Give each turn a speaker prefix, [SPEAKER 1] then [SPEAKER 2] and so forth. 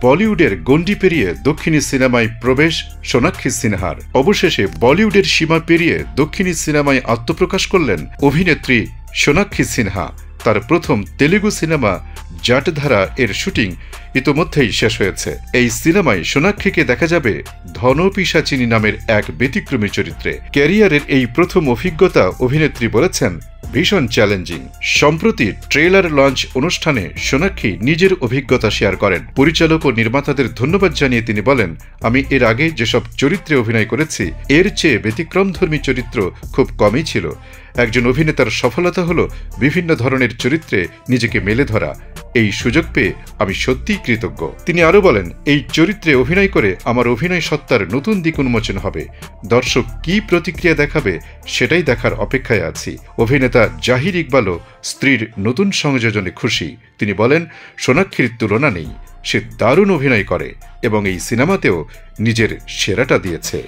[SPEAKER 1] বলিউডের গণ্ডি পেরিয়ে দক্ষিণী সিনেমায় প্রবেশ সোনাক্ষী সিনহার। অবশেষে বলিউডের সীমা পেরিয়ে দক্ষিণী সিনেমায় আত্মপ্রকাশ করলেন অভিনেত্রী সোনাক্ষী সিনহা। তার প্রথম তেলুগু সিনেমা জাটধারা এর শুটিং ইতোমধ্যেই শেষ হয়েছে। এই সিনেমায় সোনাক্ষীকে দেখা যাবে ধনপিশাচিনী নামের এক ব্যতিক্রমী চরিত্রে। ক্যারিয়ারের এই প্রথম অভিজ্ঞতা অভিনেত্রী বলেছেন ভীষণ চ্যালেঞ্জিং। সম্প্রতি ট্রেলার লঞ্চ অনুষ্ঠানে সোনাক্ষী নিজের অভিজ্ঞতা শেয়ার করেন। পরিচালক ও নির্মাতাদের ধন্যবাদ জানিয়ে তিনি বলেন, আমি এর আগে যেসব চরিত্রে অভিনয় করেছি এর চেয়ে ব্যতিক্রমধর্মী চরিত্র খুব কমই ছিল। একজন অভিনেতার সফলতা হলো বিভিন্ন ধরনের চরিত্রে নিজেকে মেলে ধরা। এই সুযোগ পেয়ে আমি সত্যিই কৃতজ্ঞ। তিনি আরও বলেন, এই চরিত্রে অভিনয় করে আমার অভিনয় সত্তার নতুন দিক উন্মোচন হবে। দর্শক কী প্রতিক্রিয়া দেখাবে সেটাই দেখার অপেক্ষায় আছি। অভিনেতা জাহির ইকবালও স্ত্রীর নতুন সংযোজনে খুশি। তিনি বলেন, সোনাক্ষীর তুলনা নেই, সে দারুণ অভিনয় করে এবং এই সিনেমাতেও নিজের সেরাটা দিয়েছে।